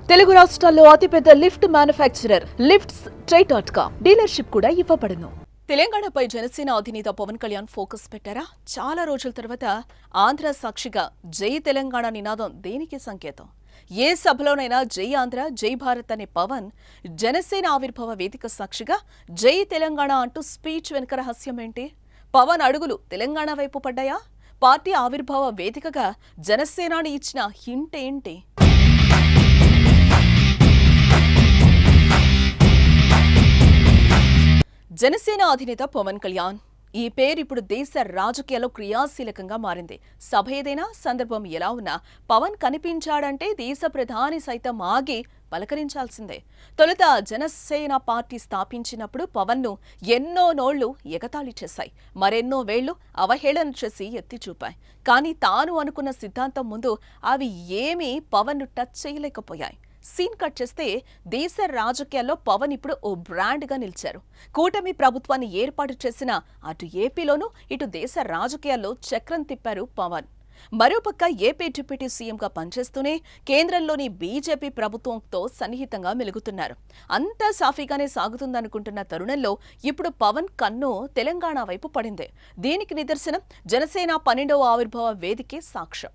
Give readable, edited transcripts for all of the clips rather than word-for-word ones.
తెలుగు రాష్ట్రాల్లో అతిపెద్ద lift manufacturer lifts ట్రై.com dealership కూడా ఇవ్వబడును. తెలంగాణపై జనసేన అధినేత పవన్ కళ్యాణ్ ఫోకస్ పెట్టారా? చాలా రోజుల తర్వాత ఆంధ్ర సాక్షిగా జై తెలంగాణ నినాదం దేనికి సంకేతం? ఏ సభలోనైనా జై ఆంధ్ర, జై భారత్ అనే పవన్ జనసేన ఆవిర్భావ వేదిక సాక్షిగా జై తెలంగాణ అంటూ స్పీచ్ వెనుక రహస్యం ఏంటి? పవన్ అడుగులు తెలంగాణ వైపు పడ్డాయా? పార్టీ ఆవిర్భావ వేదికగా జనసేనాని ఇచ్చిన హింట్ ఏంటి? జనసేన అధినేత పవన్ కళ్యాణ్ ఈ పేరు ఇప్పుడు దేశ రాజకీయాల్లో క్రియాశీలకంగా మారింది. సభ ఏదైనా, సందర్భం ఎలా ఉన్నా పవన్ కనిపించాడంటే దేశ ప్రధాని సైతం ఆగి పలకరించాల్సిందే. తొలుత జనసేన పార్టీ స్థాపించినప్పుడు పవన్ను ఎన్నో నోళ్లు ఎగతాళి చేశాయి, మరెన్నో వేళ్లు అవహేళన చేసి ఎత్తి చూపాయి. కానీ తాను అనుకున్న సిద్ధాంతం ముందు అవి ఏమీ పవన్ను టచ్ చేయలేకపోయాయి. సీన్ కట్ చేస్తే దేశ రాజకీయాల్లో పవన్ ఇప్పుడు ఓ బ్రాండ్గా నిలిచారు. కూటమి ప్రభుత్వాన్ని ఏర్పాటు చేసిన అటు ఏపీలోనూ ఇటు దేశ రాజకీయాల్లో చక్రం తిప్పారు పవన్. మరోపక్క ఏపీ డిప్యూటీ సీఎంగా పనిచేస్తూనే కేంద్రంలోని బీజేపీ ప్రభుత్వంతో సన్నిహితంగా మెలుగుతున్నారు. అంతా సాఫీగానే సాగుతుందనుకుంటున్న తరుణంలో ఇప్పుడు పవన్ కన్ను తెలంగాణ వైపు పడింది. దీనికి నిదర్శనం జనసేన 12వ ఆవిర్భావ వేదికే సాక్ష్యం.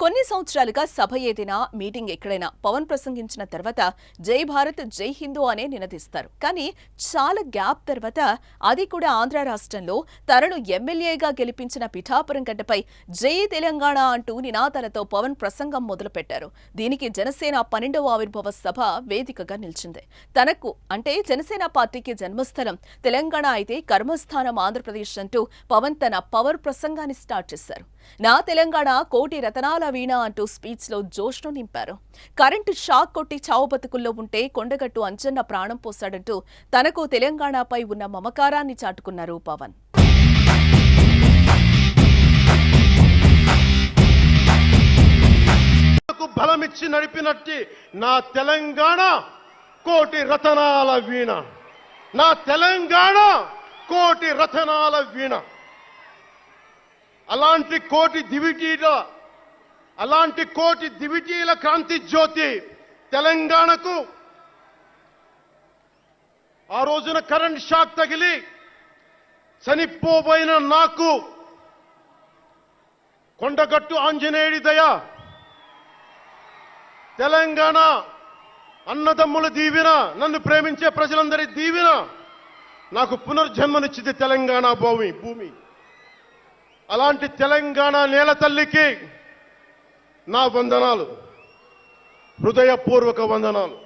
కొన్ని సంవత్సరాలుగా సభ ఏదైనా, మీటింగ్ ఎక్కడైనా పవన్ ప్రసంగించిన తర్వాత జై భారత్, జై హిందూ అనే నినదిస్తారు. కానీ చాలా గ్యాప్ తర్వాత, అది కూడా ఆంధ్ర రాష్ట్రంలో తనను ఎమ్మెల్యేగా గెలిపించిన పిఠాపురం గడ్డపై జై తెలంగాణ అంటూ నినాదాలతో పవన్ ప్రసంగం మొదలుపెట్టారు. దీనికి జనసేన 12వ ఆవిర్భావ సభ వేదికగా నిలిచింది. తనకు అంటే జనసేన పార్టీకి జన్మస్థలం తెలంగాణ అయితే కర్మస్థానం ఆంధ్రప్రదేశ్ అంటూ పవన్ తన పవర్ ప్రసంగాన్ని స్టార్ట్ చేశారు. నా తెలంగాణ కోటి రతనాల వీణ అంటూ స్పీచ్ లో జోష్ను నింపారు. కరెంటు షాక్ కొట్టి చావు బతుకుల్లో ఉంటే కొండగట్టు అంజన్న ప్రాణం పోశాడంటూ తనకు తెలంగాణపై ఉన్న మమకారాన్ని చాటుకున్నారు పవన్. బలమిచ్చి నడిపినట్టి నా తెలంగాణ కోటి రతనాల వీణ, నా తెలంగాణ కోటి రతనాల వీణ. అలాంటి కోటి దివిటీల క్రాంతి జ్యోతి తెలంగాణకు ఆ రోజున కరెంట్ షాక్ తగిలి చనిపోబోయిన నాకు కొండగట్టు ఆంజనేయుడి దయ, తెలంగాణ అన్నదమ్ముల దీవెన, నన్ను ప్రేమించే ప్రజలందరి దీవెన నాకు పునర్జన్మనిచ్చింది తెలంగాణ భూమి. అలాంటి తెలంగాణ నేల తల్లికి నా వందనాలు, హృదయపూర్వక వందనాలు.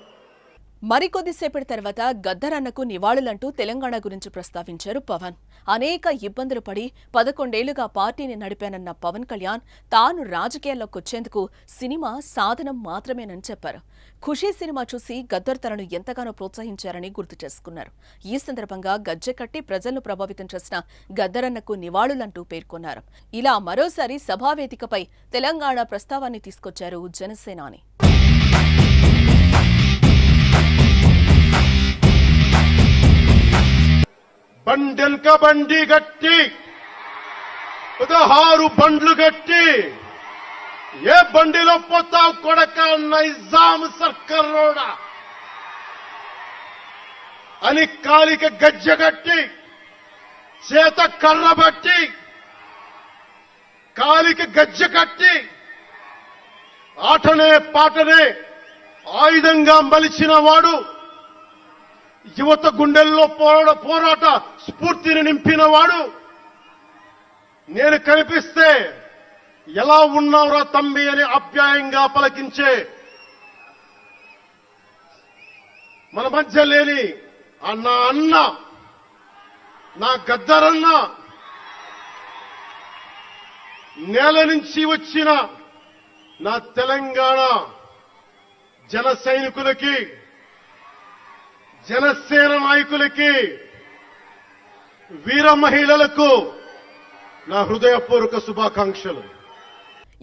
మరికొద్దిసేపటి తర్వాత గద్దరన్నకు నివాళులంటూ తెలంగాణ గురించి ప్రస్తావించారు పవన్. అనేక ఇబ్బందులు పడి 11 ఏళ్లుగా పార్టీని నడిపానన్న పవన్ కళ్యాణ్ తాను రాజకీయాల్లోకి వచ్చేందుకు సినిమా సాధనం మాత్రమేనని చెప్పారు. ఖుషీ సినిమా చూసి గద్దర్ తనను ఎంతగానో ప్రోత్సహించారని గుర్తు చేసుకున్నారు. ఈ సందర్భంగా గజ్జె కట్టి ప్రజలను ప్రభావితం చేసిన గద్దరన్నకు నివాళులంటూ పేర్కొన్నారు. ఇలా మరోసారి సభావేదికపై తెలంగాణ ప్రస్తావాన్ని తీసుకొచ్చారు జనసేనాని. బండెల్క బండి గట్టి 16 బండ్లు గట్టి ఏ బండిలో పోతావు కొడక నైజాం సర్కార్ రోడా అని కాలిక గజ్జగట్టి చేత కర్ర బట్టి కాలిక గజ్జ కట్టి ఆటనే పాటనే ఆయుధంగా మలిచిన వాడు, యువత గుండెల్లో పోరాట స్ఫూర్తిని నింపినవాడు, నేను కనిపిస్తే ఎలా ఉన్నావురా తమ్మి అని ఆప్యాయంగా పలకించే మన మధ్య లేని నా అన్న, నా గద్దరన్న, నేల నుంచి వచ్చిన నా తెలంగాణ జన సైనికులకి, జనసేన నాయకులకి, వీర మహిళలకు నా హృదయపూర్వక శుభాకాంక్షలు.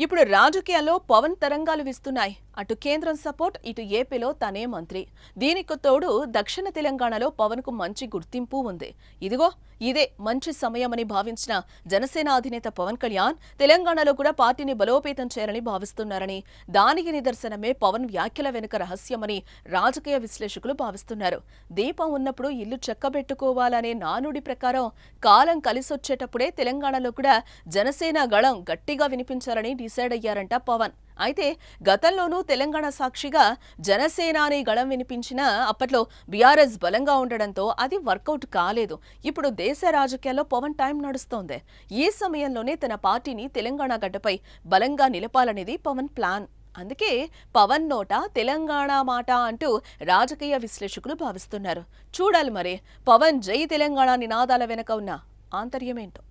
ఇప్పుడు రాజకీయాల్లో పవన్ తరంగాలు వీస్తున్నాయి. అటు కేంద్రం సపోర్ట్, ఇటు ఏపీలో తనే మంత్రి. దీనికి తోడు దక్షిణ తెలంగాణలో పవన్ కు మంచి గుర్తింపు ఉంది. ఇదిగో ఇదే మంచి సమయమని భావించిన జనసేన అధినేత పవన్ కళ్యాణ్ తెలంగాణలో కూడా పార్టీని బలోపేతం చేయాలని భావిస్తున్నారని, దానికి నిదర్శనమే పవన్ వ్యాఖ్యల వెనుక రహస్యమని రాజకీయ విశ్లేషకులు భావిస్తున్నారు. దీపం ఉన్నప్పుడు ఇల్లు చక్కబెట్టుకోవాలనే నానుడి ప్రకారం కాలం కలిసొచ్చేటప్పుడే తెలంగాణలో కూడా జనసేన గళం గట్టిగా వినిపించాలని డిసైడ్ అయ్యారంట పవన్. అయితే గతంలోనూ తెలంగాణ సాక్షిగా జనసేనాని గళం వినిపించిన అప్పట్లో బీఆర్ఎస్ బలంగా ఉండడంతో అది వర్కౌట్ కాలేదు. ఇప్పుడు దేశ రాజకీయాల్లో పవన్ టైం నడుస్తోంది. ఈ సమయంలోనే తన పార్టీని తెలంగాణ గడ్డపై బలంగా నిలపాలనేది పవన్ ప్లాన్. అందుకే పవన్ నోట తెలంగాణ మాట అంటూ రాజకీయ విశ్లేషకులు భావిస్తున్నారు. చూడాలి మరి పవన్ జై తెలంగాణ నినాదాల వెనక ఉన్న ఆంతర్యమేంటో.